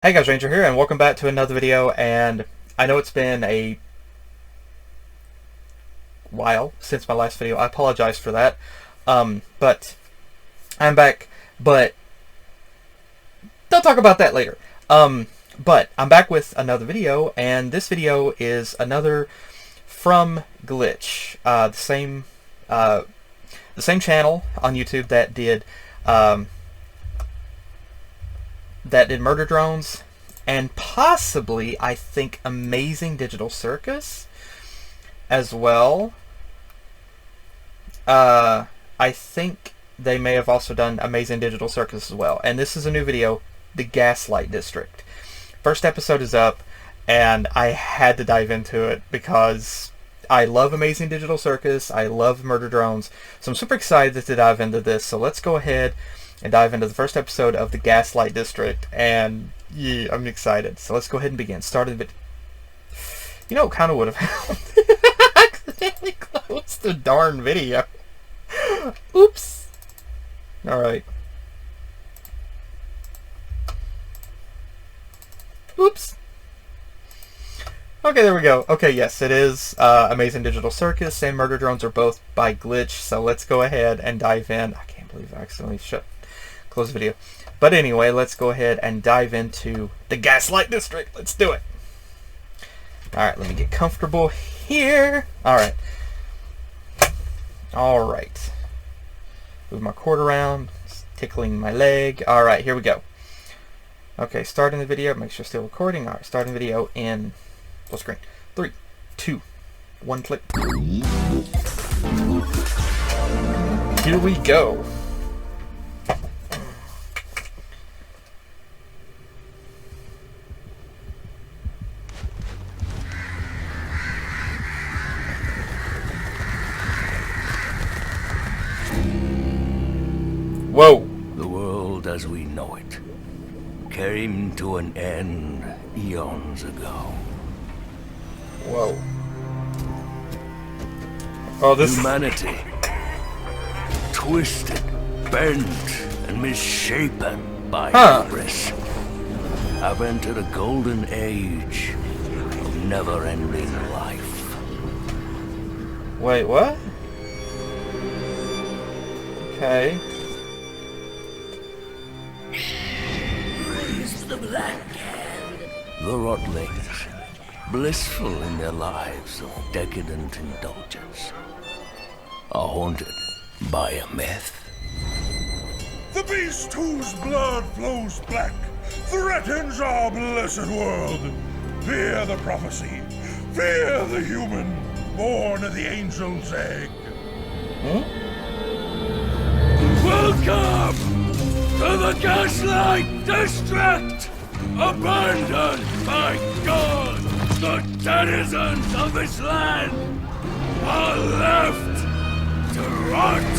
Hey guys, Ranger here, and welcome back to another video. And I know it's been a while since my last video. I apologize for that. But I'm back. But they'll talk about that later. But I'm back with another video, and this video is another from Glitch, the same channel on YouTube that did Murder Drones, and possibly, I think, Amazing Digital Circus as well. I think they may have also done Amazing Digital Circus as well. And this is a new video, the Gaslight District. First episode is up, and I had to dive into it because I love Amazing Digital Circus. I love Murder Drones. So I'm super excited to dive into this. So let's go ahead and dive into the first episode of the Gaslight District, and yeah, I'm excited. So let's go ahead and begin. Started the video. You know, kind of would have helped. I accidentally closed the darn video. Oops. Alright. Oops. Okay, there we go. Okay, yes, it is Amazing Digital Circus and Murder Drones are both by Glitch, so let's go ahead and dive in. I can't believe I accidentally close the video. But anyway, let's go ahead and dive into the Gaslight District. Let's do it. Alright, let me get comfortable here. Alright. Alright. Move my cord around. It's tickling my leg. Alright, here we go. Okay, starting the video. Make sure it's still recording. Alright, starting the video in full screen. 3, 2, 1, click. Here we go. Whoa. The world as we know it came to an end eons ago. Whoa. Oh, this humanity, twisted, bent, and misshapen by hubris, have entered a golden age of never-ending life. Wait, what? Okay. The Black Hand. The Rottlings, blissful in their lives of decadent indulgence, are haunted by a myth. The beast whose blood flows black threatens our blessed world. Fear the prophecy. Fear the human born of the angel's egg. Welcome to the Gaslight District! Abandoned by God! The denizens of this land are left to rot,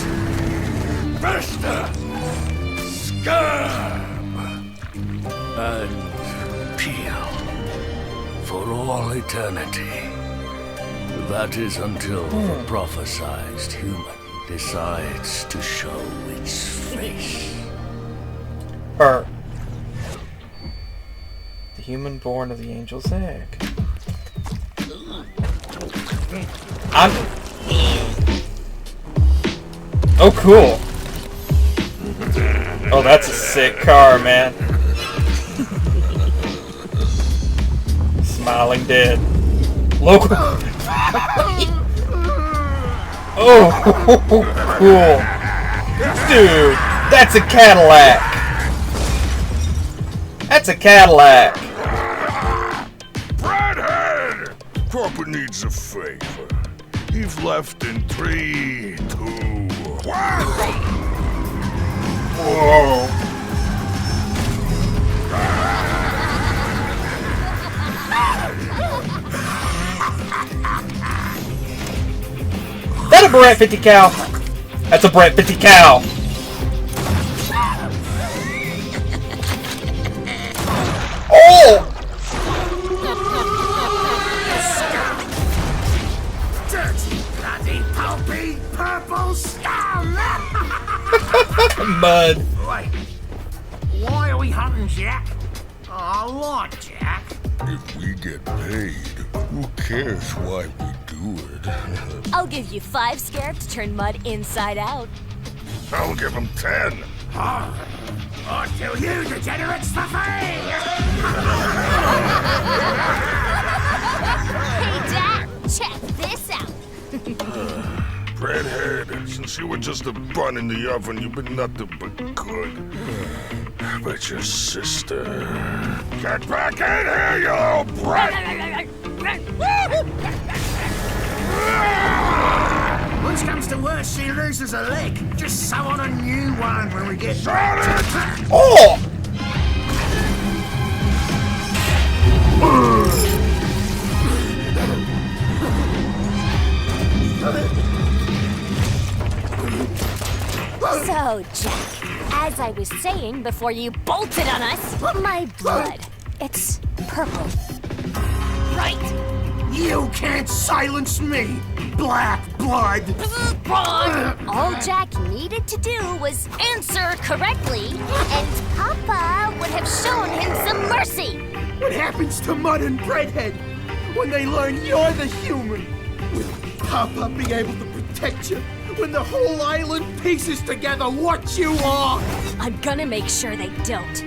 fester, scab, and peel for all eternity. That is until the prophesized human decides to show its face. The human born of the angel's egg. Oh, cool. Oh, that's a sick car, man. Smiling dead. Local. Oh, cool. Dude, that's a Cadillac. That's a Cadillac. Bradhead! Cropper needs a favor. He's left in 3, 2, 1. Whoa. That a Brett 50 cow? That's a Brett 50 cow. Oh! Dirty, bloody, pulpy, purple scum! Mud. Wait, why are we hunting, Jack? Oh, lot, Jack? If we get paid, who cares why we do it? I'll give you 5 scarab to turn mud inside out. I'll give him 10. Or to you degenerates for free! Hey, Dad, check this out. Redhead, since you were just a bun in the oven, you've been nothing but good. But your sister... Get back in here, you little brat! Worst comes to worst, she loses a leg. Just sew on a new one when we get back to town. Oh! So, Jack, as I was saying before you bolted on us, my blood, it's purple. Right? You can't silence me, black blood! All Jack needed to do was answer correctly, and Papa would have shown him some mercy. What happens to Mud and Breadhead when they learn you're the human? Will Papa be able to protect you when the whole island pieces together what you are? I'm gonna make sure they don't.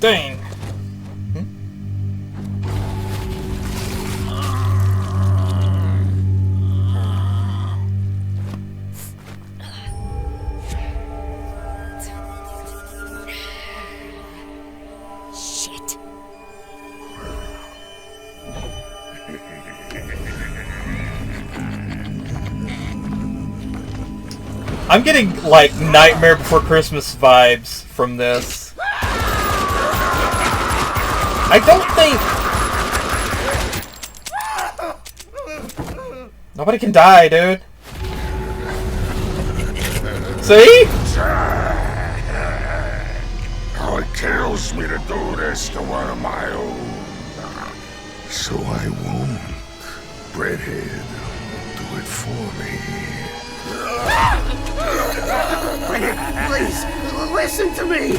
Dang. Shit. I'm getting, like, Nightmare Before Christmas vibes from this. I don't think... Nobody can die, dude. See? How it kills me to do this to one of my own. So I won't. Breadhead will do it for me. Please, listen to me!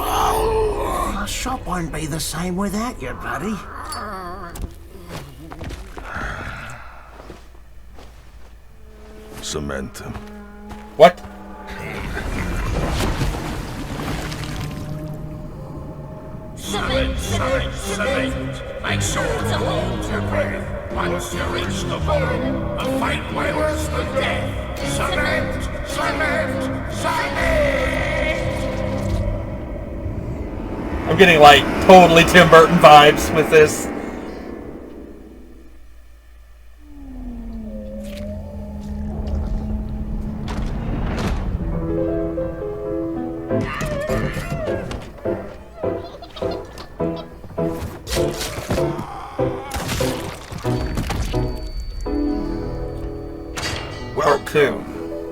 Our shop won't be the same without you, buddy. Cement him. What? Cement. Make sure to hold your breath. Once you reach the bottom, a fight way worse than death. Cement. I'm getting, like, totally Tim Burton vibes with this. Welcome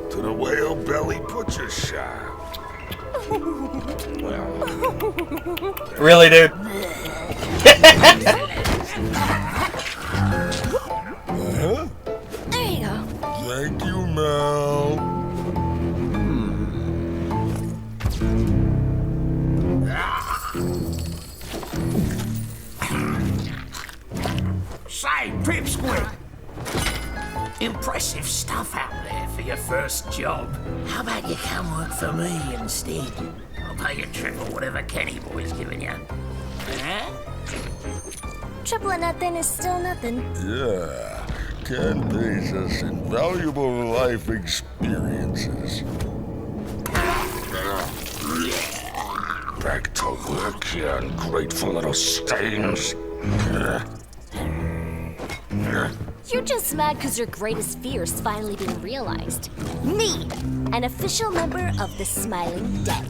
to the Whale Belly Butcher Shop. Really, dude? There you go. Thank you, Mel. Say, Pipsqueak. Impressive stuff out there for your first job. How about you come work for me instead? I'll pay you triple whatever Kenny Boy's giving you. Huh? Triple or nothing is still nothing. Yeah, Ken pays us invaluable life experiences. Back to work, you ungrateful little stains. You're just mad because your greatest fear is finally being realized. Me, an official member of the Smiling Dead.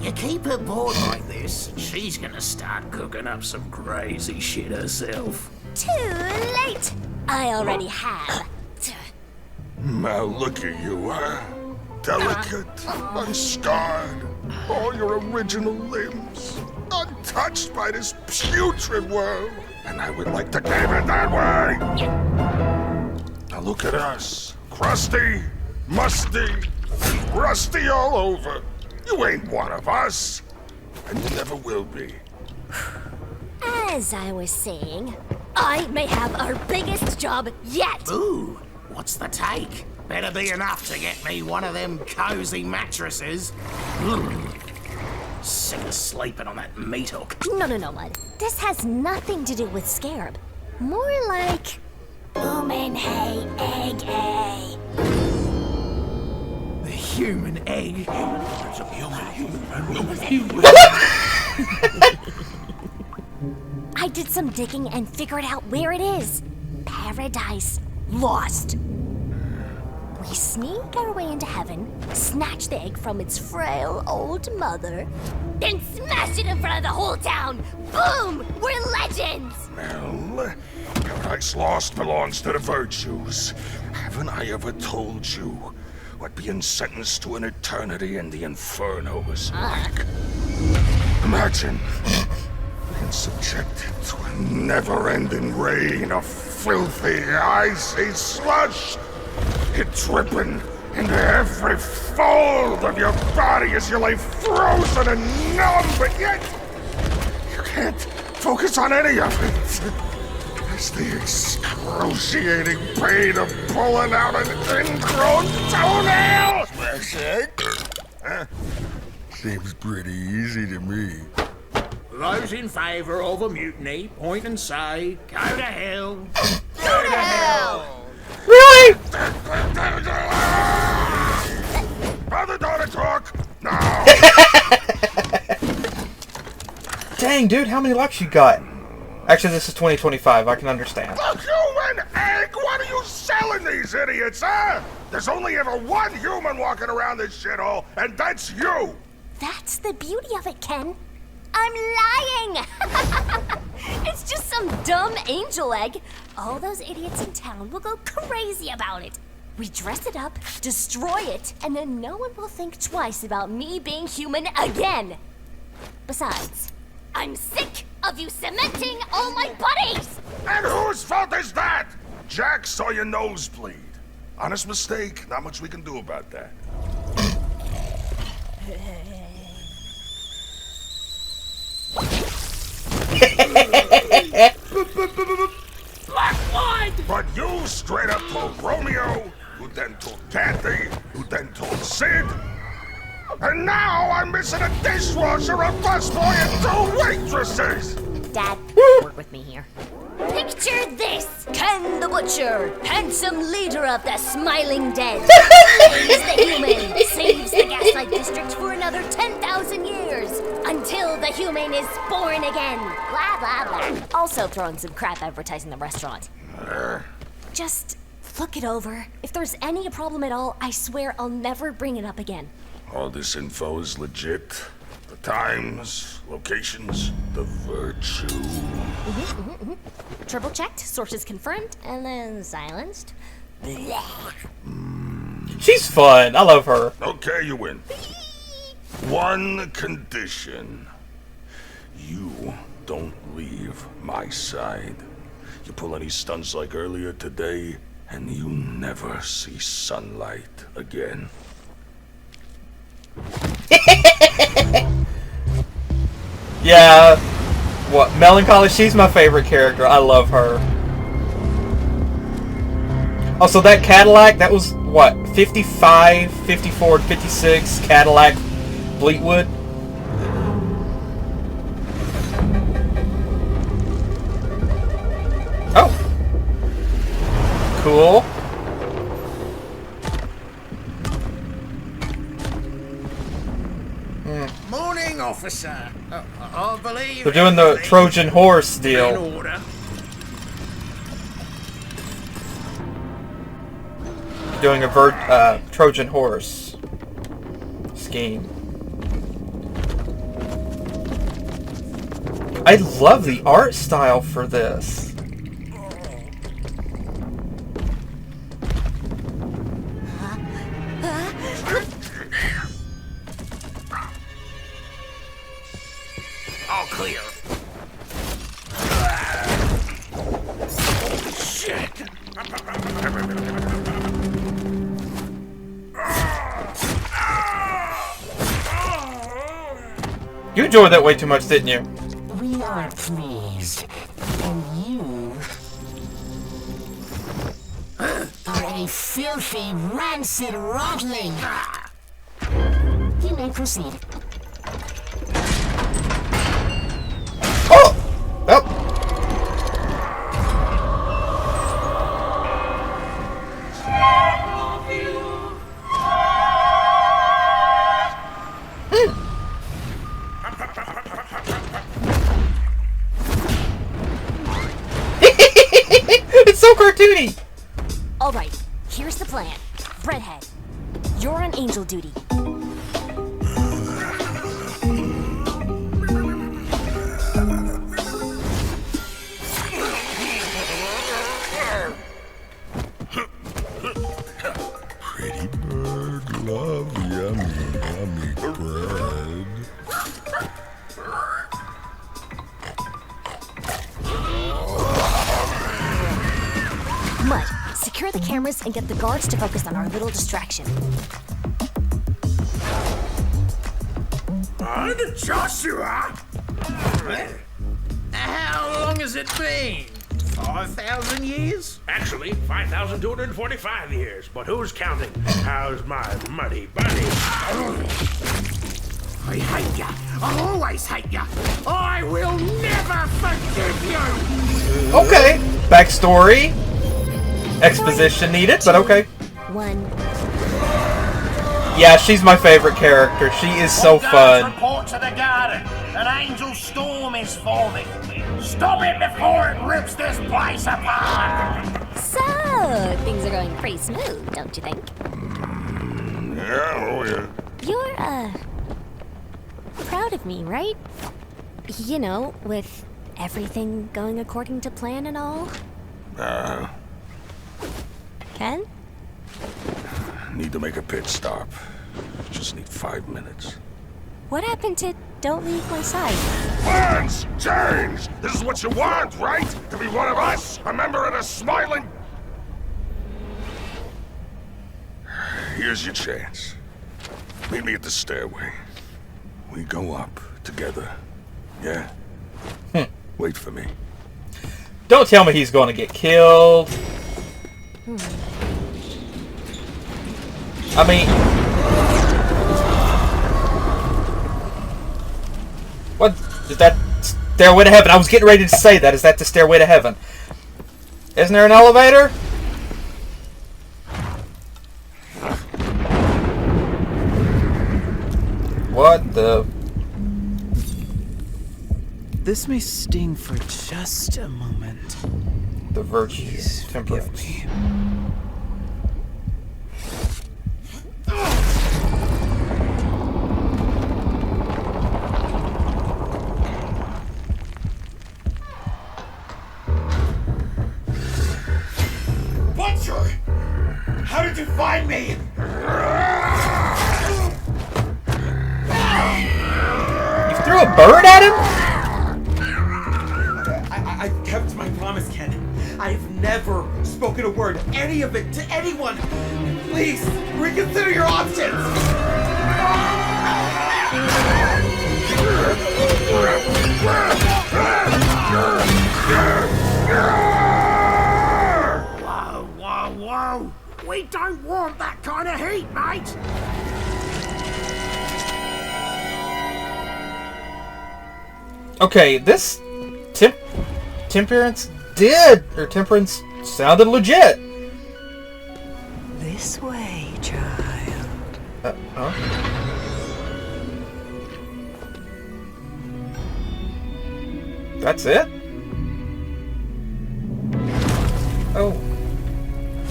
You keep her bored like this, she's gonna start cooking up some crazy shit herself. Too late. I already have. Now look at you, huh? Delicate, unscarred, all your original limbs, untouched by this putrid world. And I would like to keep it that way. Now look at us. Crusty, musty, rusty all over. You ain't one of us. And you never will be. As I was saying, I may have our biggest job yet. Ooh, what's the take? Better be enough to get me one of them cozy mattresses. Sick of sleeping on that meat hook. No, Mud. This has nothing to do with Scarab. More like... human hay egg a. The human egg. It's a human. I did some digging and figured out where it is. Paradise Lost. We sneak our way into heaven, snatch the egg from its frail old mother, then smash it in front of the whole town. Boom! We're legends! Well, Paradise Lost belongs to the virtues. Haven't I ever told you what being sentenced to an eternity in the Inferno is like? Imagine being subjected to a never-ending rain of filthy, icy slush. It dripping into every fold of your body as you lay frozen and numb, but yet you can't focus on any of it. It's the excruciating pain of pulling out an ingrown toenail! Smash egg? Seems pretty easy to me. Those in favour of a mutiny, point and say, go to hell. Go to hell! Really? Father-daughter talk, now! Dang, dude, how many likes you got? Actually, this is 2025. I can understand. A human egg? What are you selling these idiots, huh? There's only ever one human walking around this shithole, and that's you! That's the beauty of it, Ken. I'm lying! It's just some dumb angel egg. All those idiots in town will go crazy about it. We dress it up, destroy it, and then no one will think twice about me being human again. Besides, I'm sick of you cementing all my buddies! And whose fault is that? Jack saw your nose bleed. Honest mistake, not much we can do about that. Black blood! But you straight up told Romeo, who then told Kathy, who then told Sid. And now I'm missing a dishwasher, a busboy, and 2 waitresses! Dad, work with me here. Picture this! Ken the Butcher, handsome leader of the Smiling Dead, saves the human, saves the Gaslight District for another 10,000 years, until the human is born again. Blah, blah, blah. Also throwing some crap advertising the restaurant. Just look it over. If there's any problem at all, I swear I'll never bring it up again. All this info is legit. The times, locations, the virtue. Triple checked, sources confirmed, and then silenced. Blah. She's fun. I love her. Okay, you win. One condition. You don't leave my side. You pull any stunts like earlier today, and you never see sunlight again. Yeah. What? Melancholy? She's my favorite character. I love her. Also, that Cadillac, that was, what, 55, 54, 56 Cadillac Fleetwood? Oh. Cool. Morning, officer. I believe They're doing the Trojan horse in deal. order. Doing a Trojan horse scheme. I love the art style for this. You enjoyed that way too much, didn't you? We are pleased. And you are a filthy, rancid rotling. You may proceed. Oh! Oh! It's so cartoony! Alright, here's the plan. Breadhead, you're on angel duty. Pretty bird, love yummy, yummy bread. Mud, secure the cameras and get the guards to focus on our little distraction. And Joshua! How long has it been? 5,000 years? Actually, 5,245 years. But who's counting? How's my muddy buddy? I hate ya. I'll always hate ya. I will never forgive you. Okay. Backstory. Exposition needed, but okay. One. Yeah, she's my favorite character. She is so fun. Report to the garden. An angel storm is forming. Stop it before it rips this place apart. So, things are going pretty smooth, don't you think? Yeah, oh yeah. You're, proud of me, right? You know, with everything going according to plan and all? Ken? Need to make a pit stop. Just need 5 minutes. What happened to don't leave my side? Plans change! This is what you want, right? To be one of us? A member of the Smiling... Here's your chance. Meet me at the stairway. We go up together. Yeah? Wait for me. Don't tell me he's going to get killed. I mean... What? Is that Stairway to Heaven? I was getting ready to say that. Is that the Stairway to Heaven? Isn't there an elevator? What the... This may sting for just a moment. The virtue. Please forgive Temperance. me. Butcher! How did you find me? You threw a bird at him? I've kept my promise, Ken. I've never spoken a word, any of it, to anyone. Please, reconsider your options. Whoa, whoa, whoa! We don't want that kind of heat, mate! Okay, this temperance sounded legit. This way, child. Huh? That's it? Oh.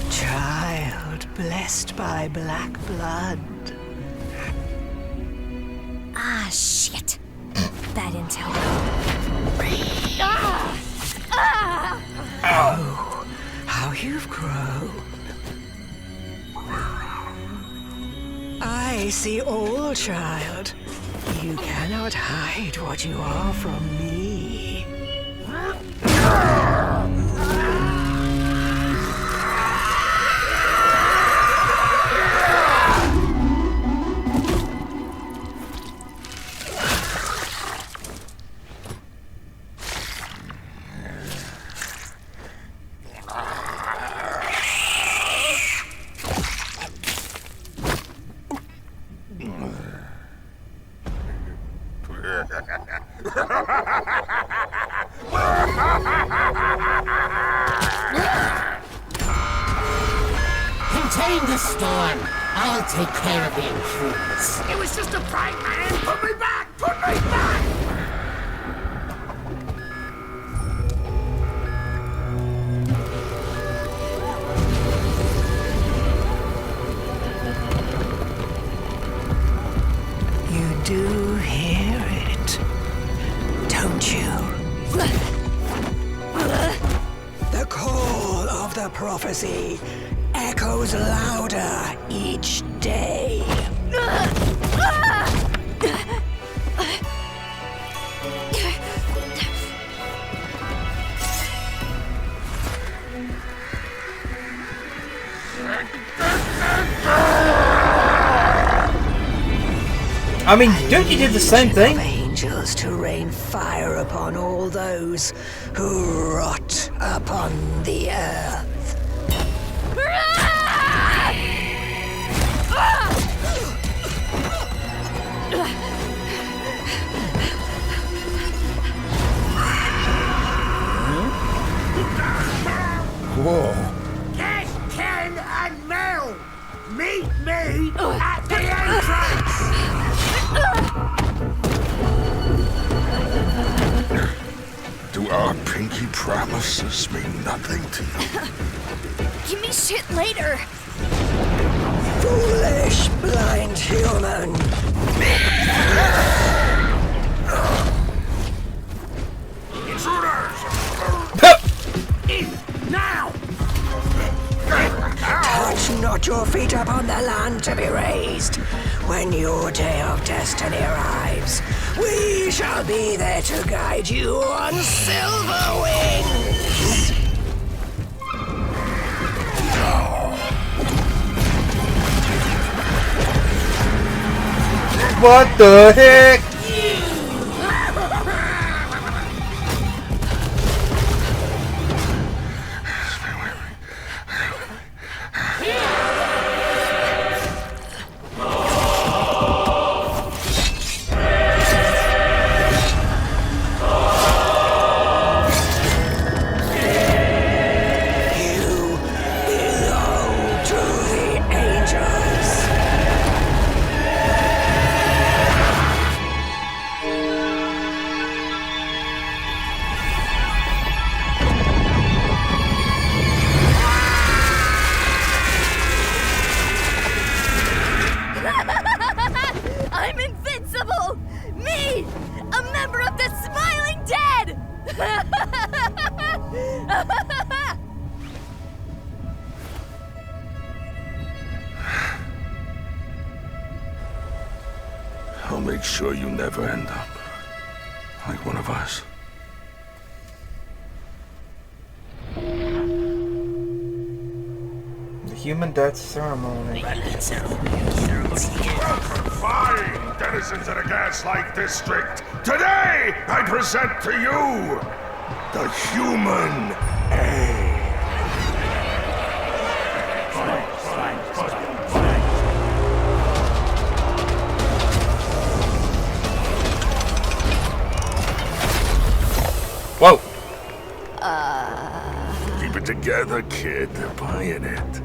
Child blessed by black blood. Ah, shit. Bad intel. Oh, how you've grown. I see all, child. You cannot hide what you are from me. storm. I'll take care of the intruders. It was just a prank, man. Put me back. Put me back. You do hear it, don't you? The call of the prophecy echoes louder each day. I mean, dude, you did the same thing. Of angels to rain fire upon all those who rot upon the earth. Whoa. Get Ken and Mel. Meet me at the entrance. Do our pinky promises mean nothing to you? Give me shit later. Foolish blind human. Intruders! In now! Touch not your feet upon the land to be raised. When your day of destiny arrives, we shall be there to guide you on silver wings. What the heck? I'm invincible! Me! A member of the Smiling Dead! I'll make sure you never end up like one of us. The human death ceremony. Welcome, fine denizens of the Gaslight District. Today, I present to you the Human Egg. Whoa. Keep it together, kid. They're buying it.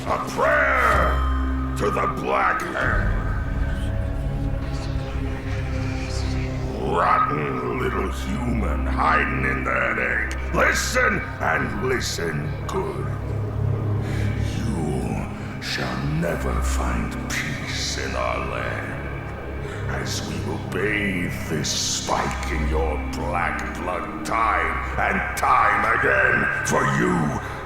A prayer to the Black Hand. Rotten little human hiding in that egg. Listen and listen good. You shall never find peace in our land, as we will bathe this spike in your black blood time and time again, for you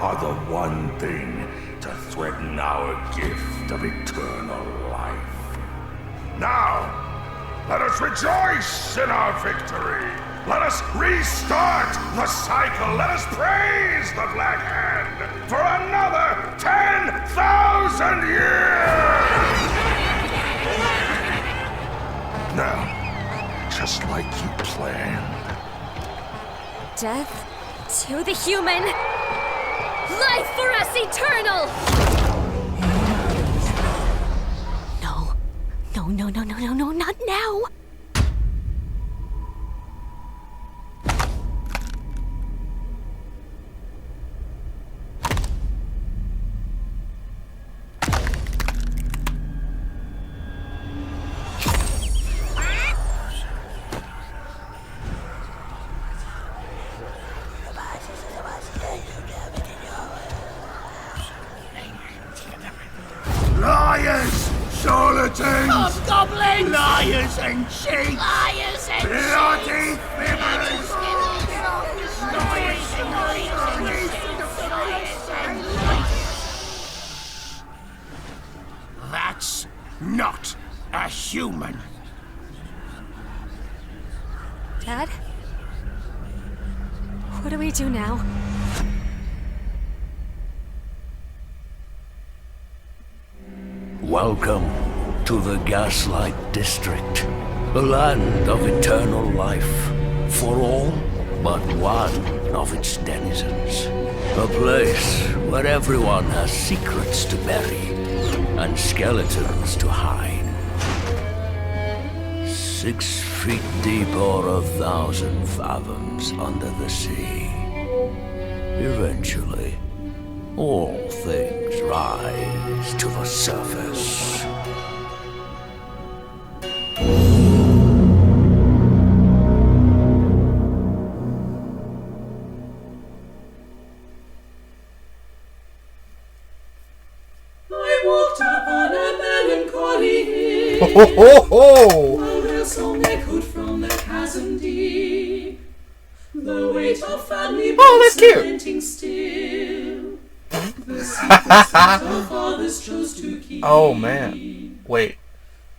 are the one thing to threaten our gift of eternal life. Now, let us rejoice in our victory. Let us restart the cycle. Let us praise the Black Hand for another 10,000 years! Now, just like you planned. Death to the human. Life for us eternal! No. No, not now! charlatans! Hobgoblins! Liars and cheats! Liars and Bloody fibbers! That's not a human. Dad? What do we do now? Welcome to the Gaslight District, the land of eternal life for all but one of its denizens. A place where everyone has secrets to bury and skeletons to hide. 6 feet deep or 1,000 fathoms under the sea. Eventually, all things rise to the surface. I walked upon a melancholy hill, Ho, ho, ho. while their song echoed from the chasm deep. The weight of family Oh, that's cute. cementing still. The secrets that our fathers chose to keep. Oh man. Wait.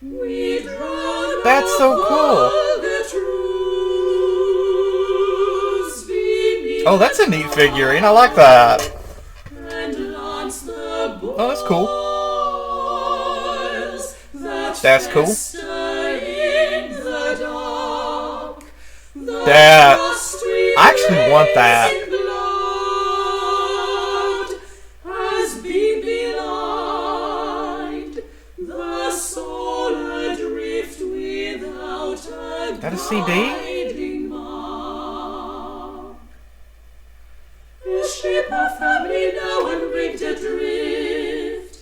We drown That's so out cool. all the truths beneath Oh, that's a neat figurine. I like that. and lance the Oh, that's cool. boils that That's cool. fester in the dark. The That- dust we I actually want that. raise in blood has been belied. The soul adrift without a That a CD? guiding mark. A ship of family now unrigged adrift.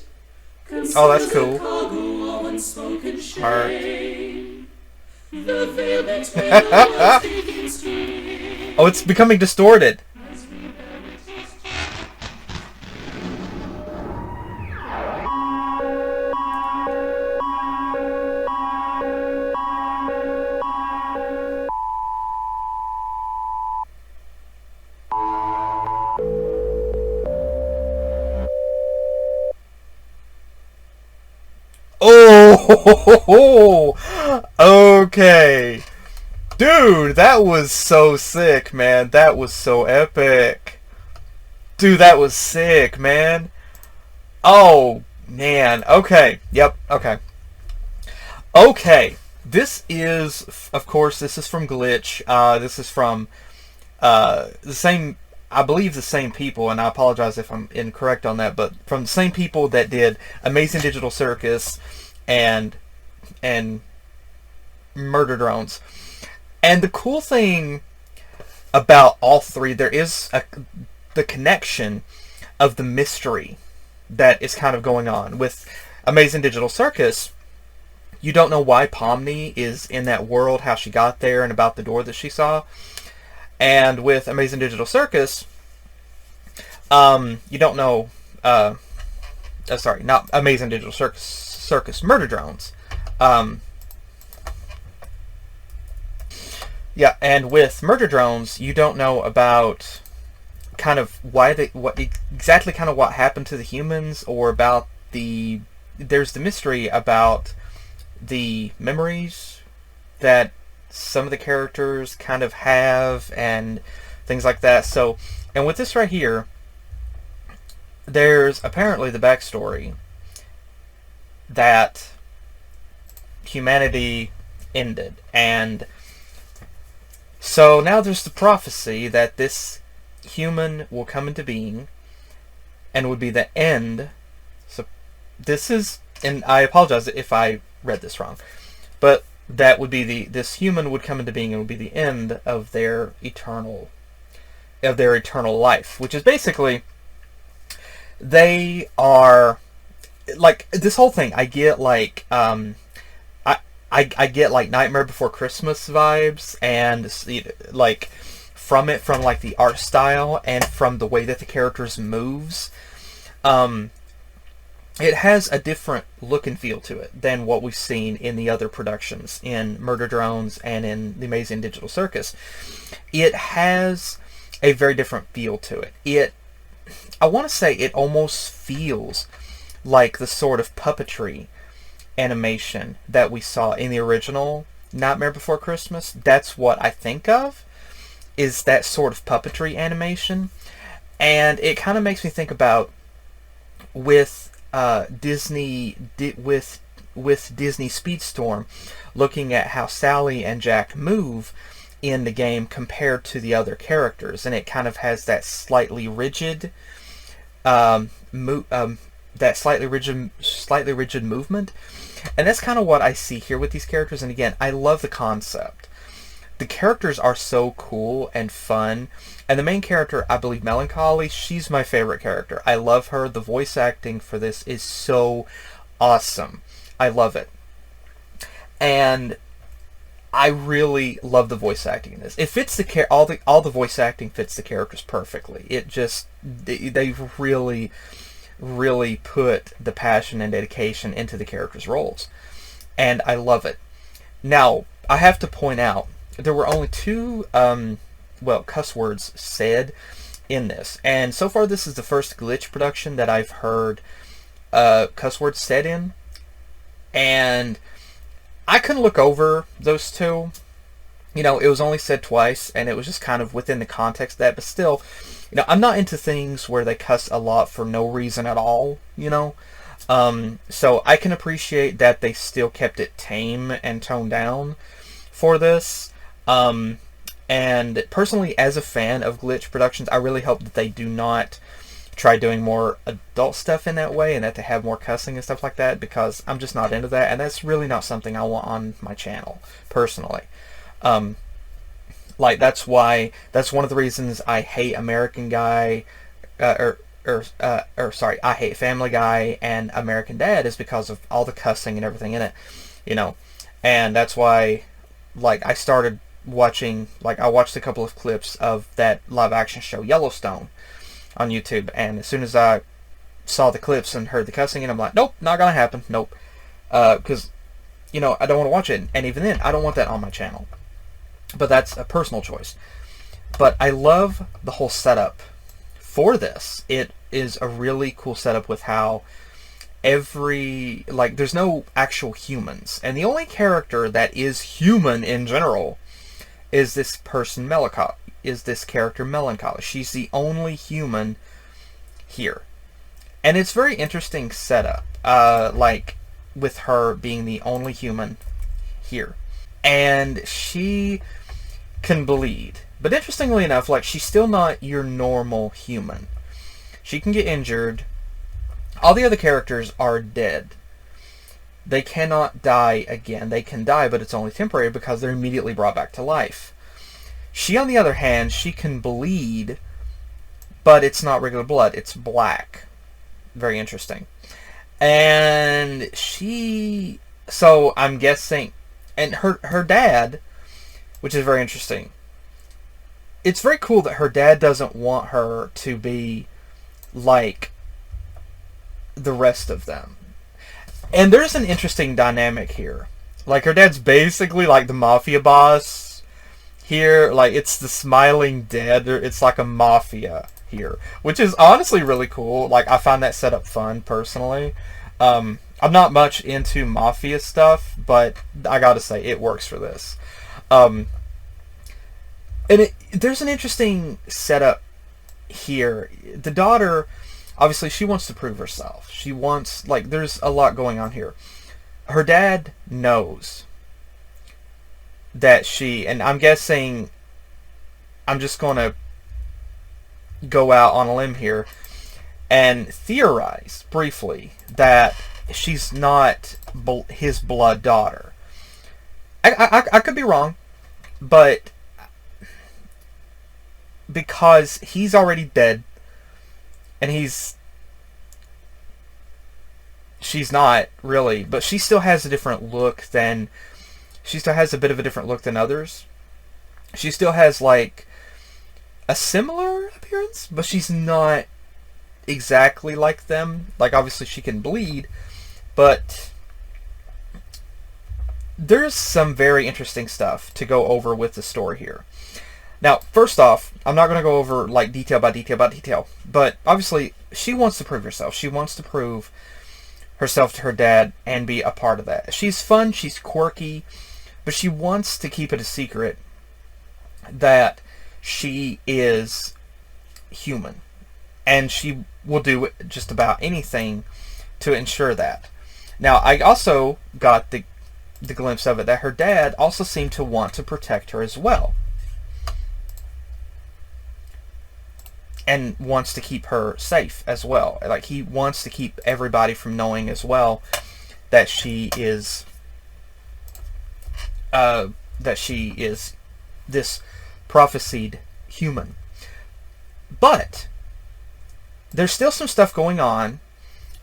Oh, that's cool. A cargo of unspoken Art. shame. The veil between the worlds begins to ring. Oh, it's becoming distorted. Oh, okay. Dude, that was so sick, man. That was so epic. Dude, that was sick, man. Oh, man. Okay. Yep. Okay. Okay. This is, of course, this is from Glitch. This is from the same, I believe the same people, and I apologize if I'm incorrect on that, but from the same people that did Amazing Digital Circus and Murder Drones. And the cool thing about all three, there is the connection of the mystery that is kind of going on. With Amazing Digital Circus, you don't know why Pomni is in that world, how she got there, and about the door that she saw. And with Amazing Digital Circus, you don't know... sorry, not Amazing Digital Circus Murder Drones. Yeah, and with Murder Drones, you don't know about kind of why what happened to the humans, or about there's the mystery about the memories that some of the characters kind of have and things like that. So, and with this right here, there's apparently the backstory that humanity ended, and so now there's the prophecy that this human will come into being and would be the end. So this is, and I apologize if I read this wrong, but that would be this human would come into being and would be the end of their eternal life, which is basically they are like this whole thing. I get like I get like Nightmare Before Christmas vibes, and like from like the art style and from the way that the characters moves. it has a different look and feel to it than what we've seen in the other productions in Murder Drones and in The Amazing Digital Circus. It has a very different feel to it. I want to say it almost feels like the sort of puppetry animation that we saw in the original Nightmare Before Christmas. That's what I think of, is that sort of puppetry animation. And it kind of makes me think about with Disney with Disney Speedstorm, looking at how Sally and Jack move in the game compared to the other characters, and it kind of has that slightly rigid slightly rigid movement. And that's kind of what I see here with these characters. And again, I love the concept. The characters are so cool and fun. And the main character, I believe Melancholy, she's my favorite character. I love her. The voice acting for this is so awesome. I love it. And I really love the voice acting in this. It fits the all the voice acting fits the characters perfectly. It just, they really put the passion and dedication into the characters' roles. And I love it. Now, I have to point out, there were only 2 cuss words said in this. And so far this is the first Glitch production that I've heard cuss words said in. And I couldn't look over those 2. You know, it was only said twice, and it was just kind of within the context of that. But still, you know, I'm not into things where they cuss a lot for no reason at all, you know. So I can appreciate that they still kept it tame and toned down for this. And personally, as a fan of Glitch Productions, I really hope that they do not try doing more adult stuff in that way, and that they have more cussing and stuff like that, because I'm just not into that, and that's really not something I want on my channel, personally. Like, that's one of the reasons I hate American Guy, I hate Family Guy and American Dad, is because of all the cussing and everything in it, you know. And that's why, like, I started watching, like, I watched a couple of clips of that live action show Yellowstone on YouTube, and as soon as I saw the clips and heard the cussing, and I'm like, nope, not gonna happen, nope, because, you know, I don't want to watch it, and even then, I don't want that on my channel. But that's a personal choice. But I love the whole setup for this. It is a really cool setup with how there's no actual humans, and the only character that is human in general is this character Melancholy. She's the only human here, and it's very interesting setup, like with her being the only human here, and she can bleed. But interestingly enough, like, she's still not your normal human. She can get injured. All the other characters are dead. They cannot die again. They can die, but it's only temporary because they're immediately brought back to life. She, on the other hand, she can bleed, but it's not regular blood. It's black. Very interesting. And so I'm guessing, and her dad, which is very interesting. It's very cool that her dad doesn't want her to be like the rest of them. And there's an interesting dynamic here. Like, her dad's basically like the mafia boss here. Like, it's the smiling dead. It's like a mafia here, which is honestly really cool. Like, I find that setup fun, personally. I'm not much into mafia stuff, but I gotta say, it works for this. And there's an interesting setup here. The daughter, obviously, she wants to prove herself. She wants, like, there's a lot going on here. Her dad knows that and I'm guessing, I'm just going to go out on a limb here and theorize briefly that she's not his blood daughter. I could be wrong, but because he's already dead, and she's not really, but she still has a different look than, she still has a bit of a different look than others. She still has, like, a similar appearance, but she's not exactly like them. Like, obviously she can bleed, but there's some very interesting stuff to go over with the story here. Now, first off, I'm not going to go over like detail by detail by detail, but obviously she wants to prove herself. She wants to prove herself to her dad and be a part of that. She's fun, she's quirky, but she wants to keep it a secret that she is human. And she will do just about anything to ensure that. Now, I also got the glimpse of it that her dad also seemed to want to protect her as well. And wants to keep her safe as well. Like, he wants to keep everybody from knowing as well that she is this prophesied human. But there's still some stuff going on.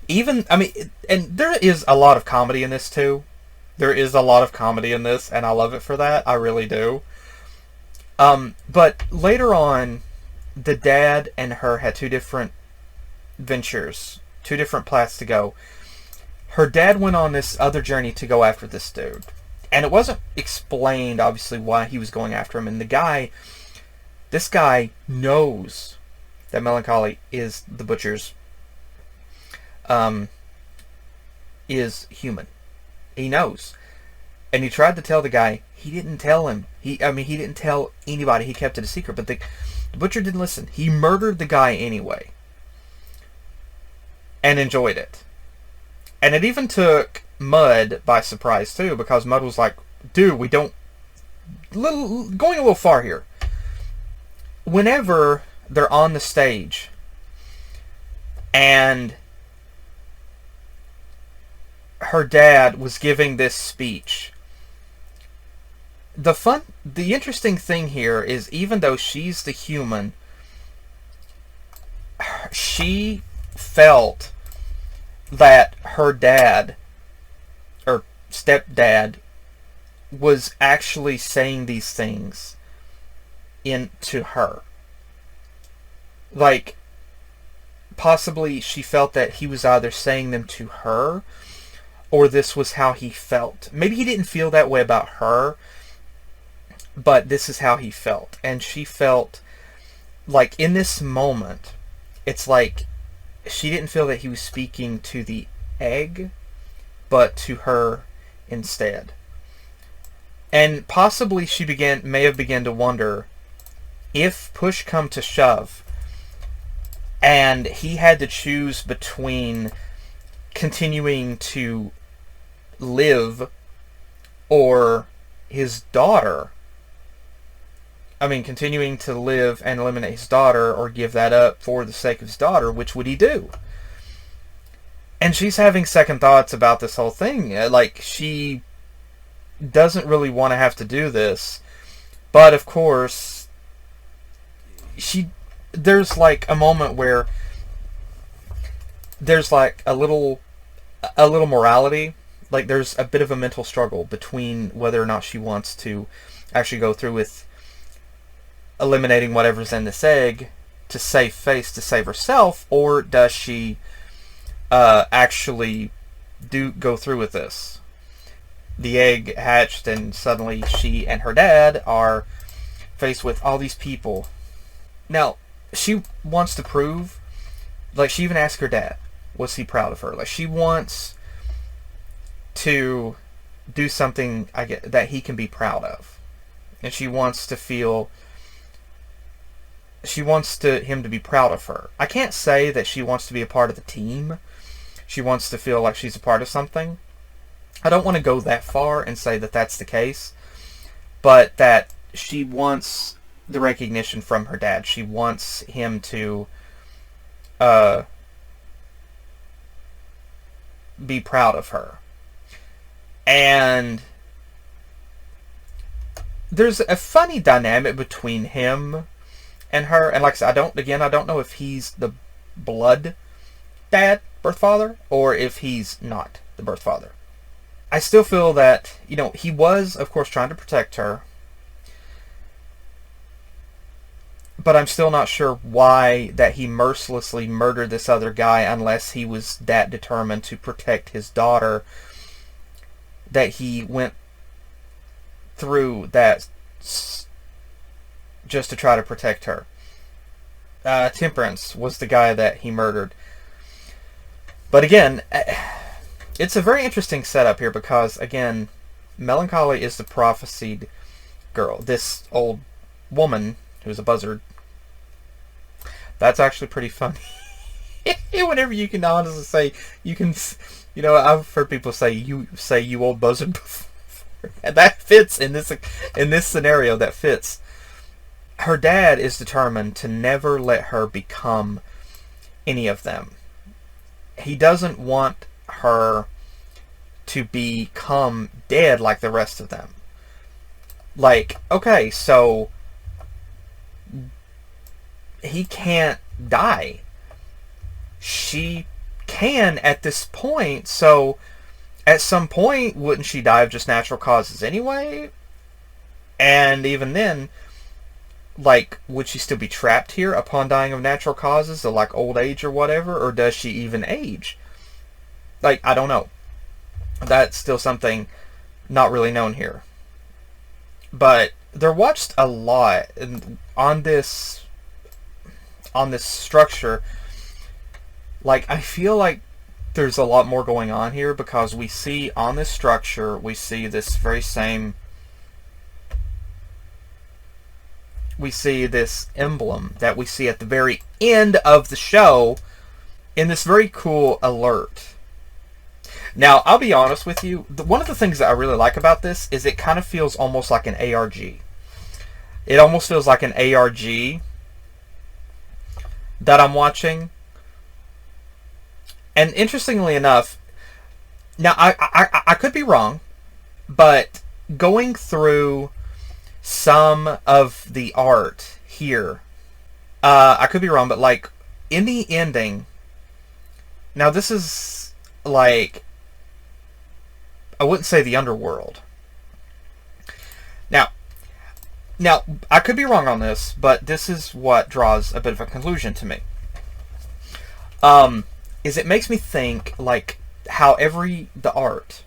Even, I mean, and there is a lot of comedy in this too. There is a lot of comedy in this, and I love it for that. I really do. But later on, the dad and her had two different ventures, two different paths to go. Her dad went on this other journey to go after this dude. And it wasn't explained, obviously, why he was going after him. And this guy knows that Melancholy is the butcher's, is human. He knows. And he tried to tell the guy. He didn't tell him. He didn't tell anybody. He kept it a secret. But the butcher didn't listen. He murdered the guy anyway. And enjoyed it. And it even took Mud by surprise too, because Mud was like, dude, going a little far here. Whenever they're on the stage and her dad was giving this speech, the interesting thing here is, even though she's the human, she felt that her dad, or stepdad, was actually saying these things into her. Like, possibly she felt that he was either saying them to her, or this was how he felt. Maybe he didn't feel that way about her, but this is how he felt. And she felt like in this moment, it's like she didn't feel that he was speaking to the egg, but to her instead. And possibly she may have begun to wonder, if push come to shove and he had to choose between continuing to live or his daughter, continuing to live and eliminate his daughter, or give that up for the sake of his daughter, which would he do? And she's having second thoughts about this whole thing. Like, she doesn't really want to have to do this, but of course, there's like a moment where there's like a little morality. Like, there's a bit of a mental struggle between whether or not she wants to actually go through with eliminating whatever's in this egg to save face, to save herself, or does she actually go through with this. The egg hatched, and suddenly she and her dad are faced with all these people. Now, she wants to prove, like, she even asked her dad, was he proud of her? Like, she wants to do something that he can be proud of. And she wants to feel, him to be proud of her. I can't say that she wants to be a part of the team. She wants to feel like she's a part of something. I don't want to go that far and say that that's the case, but that she wants the recognition from her dad. She wants him to be proud of her. And there's a funny dynamic between him and her. And like I said, I don't know if he's the blood dad, birth father, or if he's not the birth father. I still feel that, he was, of course, trying to protect her. but I'm still not sure why that he mercilessly murdered this other guy unless he was that determined to protect his daughter, that he went through that just to try to protect her. Temperance was the guy that he murdered. But again, it's a very interesting setup here because, again, Melancholy is the prophesied girl. This old woman, who's a buzzard, that's actually pretty funny. Whenever you can honestly say, I've heard people say, you old buzzard before. And that fits in this scenario, that fits. Her dad is determined to never let her become any of them. He doesn't want her to become dead like the rest of them. Like, okay, so he can't die. She can at this point, so at some point, wouldn't she die of just natural causes anyway? And even then, like, would she still be trapped here upon dying of natural causes, or like old age or whatever? Or does she even age? Like, I don't know. That's still something not really known here. But they're watched a lot on this structure. Like, I feel like there's a lot more going on here because we see on this structure, we see this very same, we see this emblem that we see at the very end of the show in this very cool alert. Now, I'll be honest with you, one of the things that I really like about this is it kind of feels almost like an ARG. It almost feels like an ARG that I'm watching. And interestingly enough, now I could be wrong, but going through some of the art here, I could be wrong, but like in the ending, now this is like, I wouldn't say the underworld. Now I could be wrong on this, but this is what draws a bit of a conclusion to me. Is it makes me think like how the art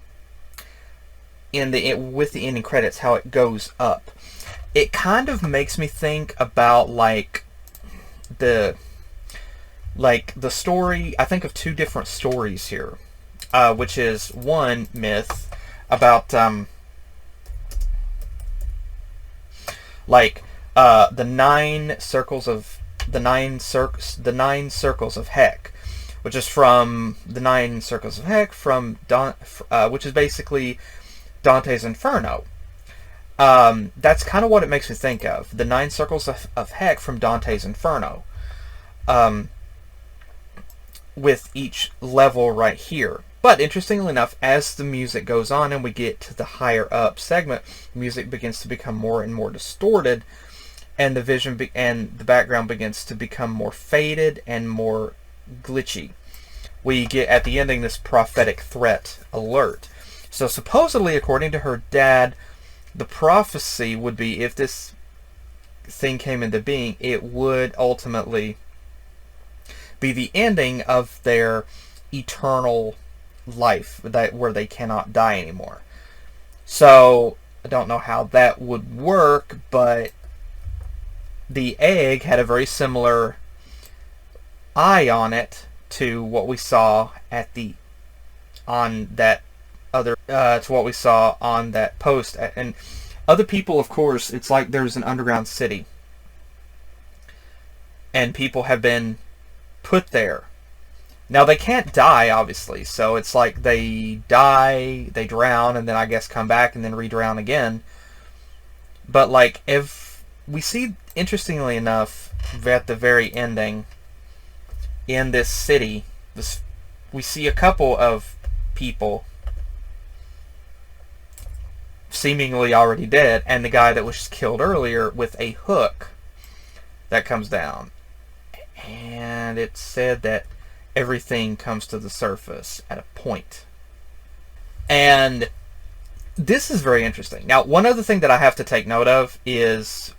with the ending credits, how it goes up. It kind of makes me think about like the story. I think of two different stories here, which is one myth about the nine circles of heck, which is from the Nine Circles of Heck from which is basically Dante's Inferno. That's kind of what it makes me think of. The Nine Circles of Heck from Dante's Inferno. With each level right here. But interestingly enough, as the music goes on and we get to the higher up segment, music begins to become more and more distorted, and the vision and the background begins to become more faded and more glitchy. We get at the ending this prophetic threat alert. So supposedly, according to her dad, the prophecy would be if this thing came into being, it would ultimately be the ending of their eternal life, where they cannot die anymore. So I don't know how that would work, but the egg had a very similar eye on it to what we saw on that post. And other people, of course, it's like there's an underground city and people have been put there. Now they can't die, obviously, so it's like they die, they drown, and then I guess come back and then re-drown again. But like, if we see, interestingly enough, at the very ending in this city, we see a couple of people seemingly already dead, and the guy that was killed earlier with a hook that comes down. And it said that everything comes to the surface at a point. And this is very interesting. Now, one other thing that I have to take note of is,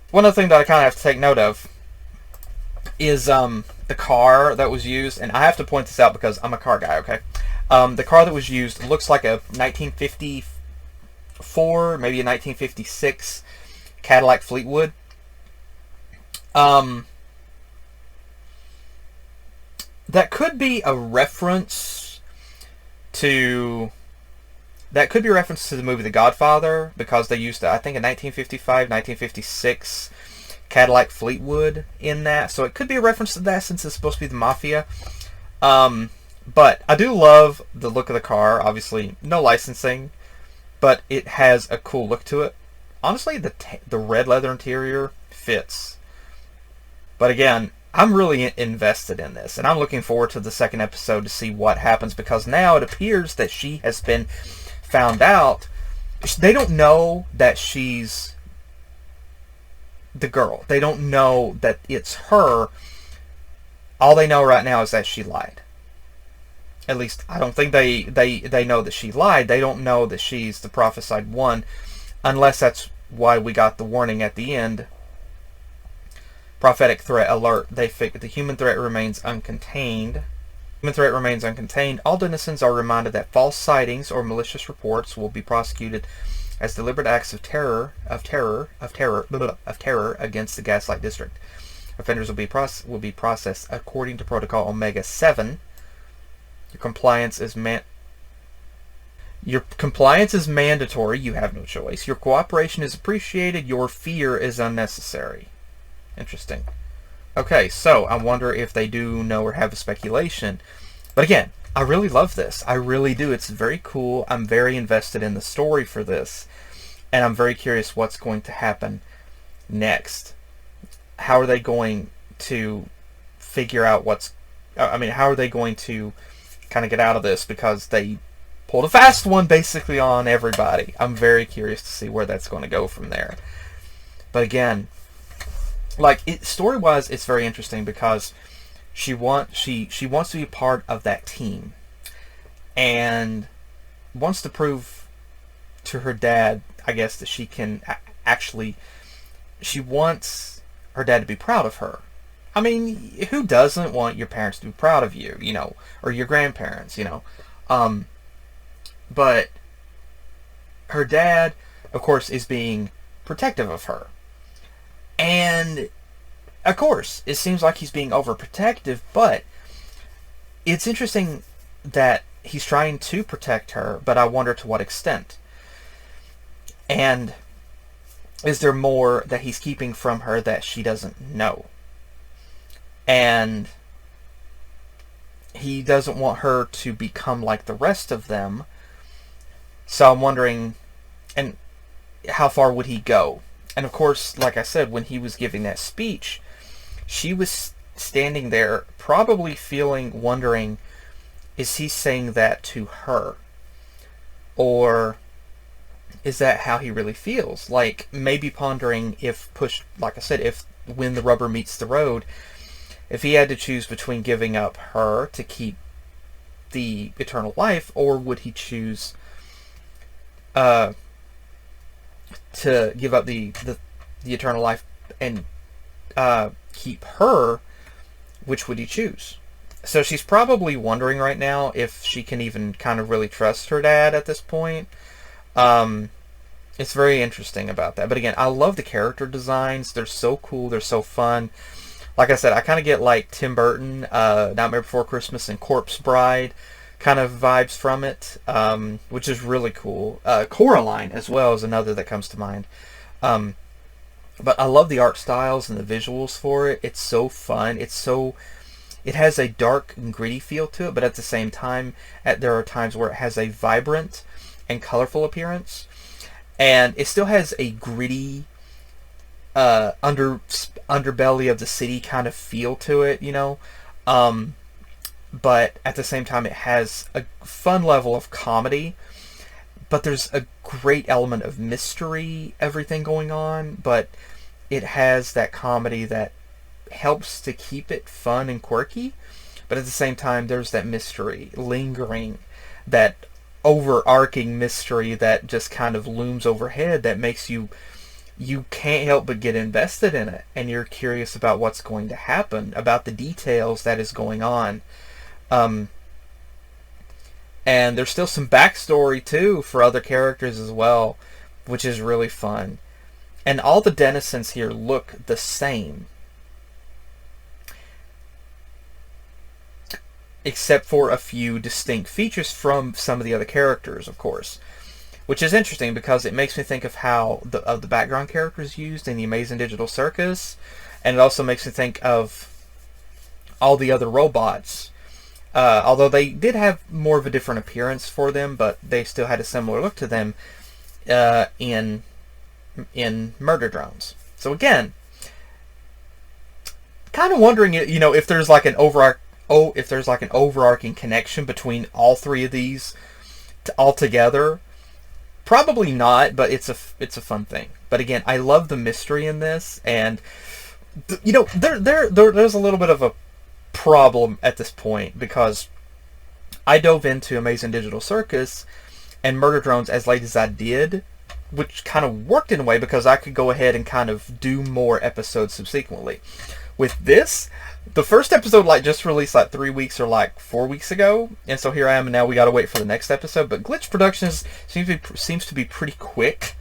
is the car that was used, and I have to point this out because I'm a car guy, okay? The car that was used looks like a 1954, maybe a 1956 Cadillac Fleetwood. That could be a reference to... That could be a reference to the movie The Godfather, because they used, I think, a 1955, 1956 Cadillac Fleetwood in that. So it could be a reference to that since it's supposed to be the Mafia. But I do love the look of the car. Obviously, no licensing, but it has a cool look to it. Honestly, the red leather interior fits. But again, I'm really invested in this, and I'm looking forward to the second episode to see what happens, because now it appears that she has been found out. They don't know that she's the girl. They don't know that it's her. All they know right now is that she lied. At least, I don't think they know that she lied. They don't know that she's the prophesied one, unless that's why we got the warning at the end. Prophetic threat alert. The human threat remains uncontained. Human threat remains uncontained. All denizens are reminded that false sightings or malicious reports will be prosecuted as deliberate acts of terror against the Gaslight District. Offenders will be processed according to Protocol Omega 7. Your compliance is mandatory. You have no choice. Your cooperation is appreciated. Your fear is unnecessary. Interesting. Okay, so I wonder if they do know or have a speculation. But again, I really love this. I really do. It's very cool. I'm very invested in the story for this. And I'm very curious what's going to happen next. How are they going to figure out how are they going to kind of get out of this? Because they pulled a fast one basically on everybody. I'm very curious to see where that's going to go from there. But again, story-wise, it's very interesting because she wants to be part of that team, and wants to prove to her dad, I guess, that she can actually. She wants her dad to be proud of her. I mean, who doesn't want your parents to be proud of you, or your grandparents, But her dad, of course, is being protective of her. And, of course, it seems like he's being overprotective, but it's interesting that he's trying to protect her, but I wonder to what extent. And is there more that he's keeping from her that she doesn't know? And he doesn't want her to become like the rest of them. So I'm wondering, and how far would he go? And of course, like I said, when he was giving that speech, she was standing there probably wondering, is he saying that to her? Or is that how he really feels? Like, maybe pondering if when the rubber meets the road, if he had to choose between giving up her to keep the eternal life, or would he choose to give up the eternal life and keep her? Which would he choose? So she's probably wondering right now if she can even kind of really trust her dad at this point. It's very interesting about that. But again, I love the character designs. They're so cool. They're so fun. Like I said, I kind of get like Tim Burton, Nightmare Before Christmas, and Corpse Bride kind of vibes from it, which is really cool. Coraline as well is another that comes to mind. But I love the art styles and the visuals for it. It's so fun. It has a dark and gritty feel to it, but at the same time, there are times where it has a vibrant and colorful appearance. And it still has a gritty underbelly of the city kind of feel to it, but at the same time it has a fun level of comedy, but there's a great element of mystery, everything going on, but it has that comedy that helps to keep it fun and quirky, but at the same time there's that mystery lingering, that overarching mystery that just kind of looms overhead, that makes you you can't help but get invested in it, and you're curious about what's going to happen, about the details that is going on. And there's still some backstory too for other characters as well, which is really fun. And all the denizens here look the same, except for a few distinct features from some of the other characters, of course. Which is interesting because it makes me think of how the background characters used in the Amazing Digital Circus, and it also makes me think of all the other robots. Although they did have more of a different appearance for them, but they still had a similar look to them in Murder Drones. So again, kind of wondering, if there's like an overarching connection between all three of these all together. Probably not, but it's a fun thing. But again, I love the mystery in this, and there's a little bit of a problem at this point because I dove into Amazing Digital Circus and Murder Drones as late as I did, which kind of worked in a way because I could go ahead and kind of do more episodes subsequently. With this, the first episode just released 3 weeks or 4 weeks ago, and so here I am, and now we gotta wait for the next episode. But Glitch Productions seems to be pretty quick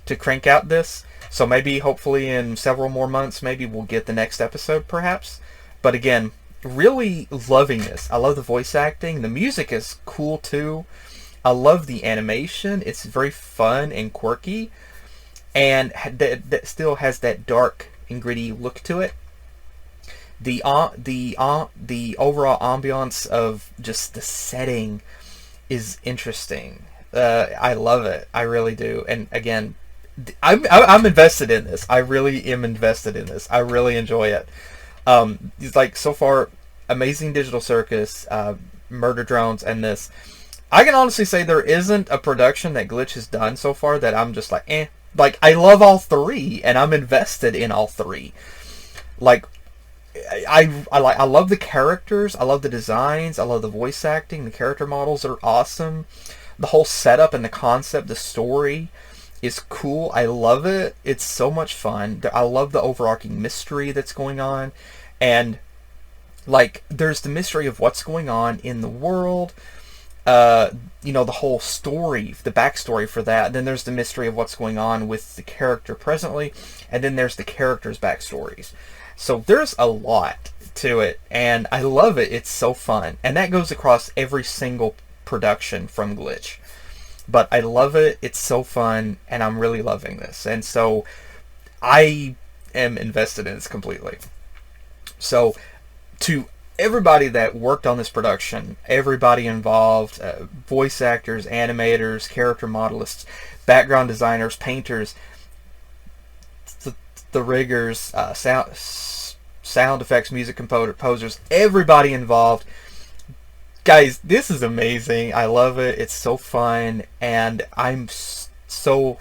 to crank out this, so maybe hopefully in several more months maybe we'll get the next episode perhaps. But again, really loving this. I love the voice acting. The music is cool too. I love the animation. It's very fun and quirky, and that still has that dark and gritty look to it. The overall ambiance of just the setting is interesting. I love it. I really do. And again, I'm invested in this. I really am invested in this. I really enjoy it. It's so far, Amazing Digital Circus, Murder Drones, and this. I can honestly say there isn't a production that Glitch has done so far that I'm just eh. I love all three, and I'm invested in all three. I love the characters, I love the designs, I love the voice acting, the character models are awesome. The whole setup and the concept, the story is cool. I love it. It's so much fun. I love the overarching mystery that's going on. And there's the mystery of what's going on in the world. The whole story, the backstory for that. And then there's the mystery of what's going on with the character presently. And then there's the characters' backstories. So there's a lot to it, and I love it. It's so fun. And that goes across every single production from Glitch. But I love it. It's so fun, and I'm really loving this. And so I am invested in this completely. So to everybody that worked on this production, everybody involved, voice actors, animators, character modelists, background designers, painters, the riggers, sound effects, music composers, everybody involved. Guys, this is amazing. I love it. It's so fun, and I'm so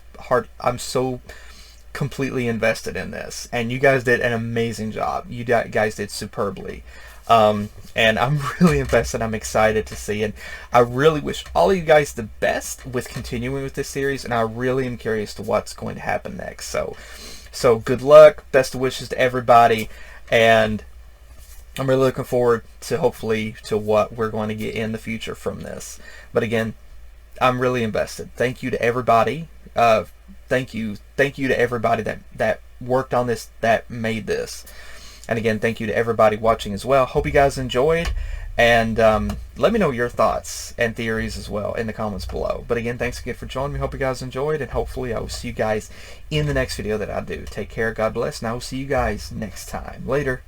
completely invested in this. And you guys did an amazing job. You guys did superbly. And I'm really invested. I'm excited to see it. I really wish all of you guys the best with continuing with this series, and I really am curious to what's going to happen next. So good luck, best of wishes to everybody, and I'm really looking forward to hopefully to what we're going to get in the future from this. But again, I'm really invested. Thank you to everybody. Thank you to everybody that worked on this, that made this. And again, thank you to everybody watching as well. Hope you guys enjoyed, and let me know your thoughts and theories as well in the comments below. But again, thanks again for joining me. Hope you guys enjoyed, and hopefully I will see you guys in the next video that I do. Take care, God bless, and I will see you guys next time. Later.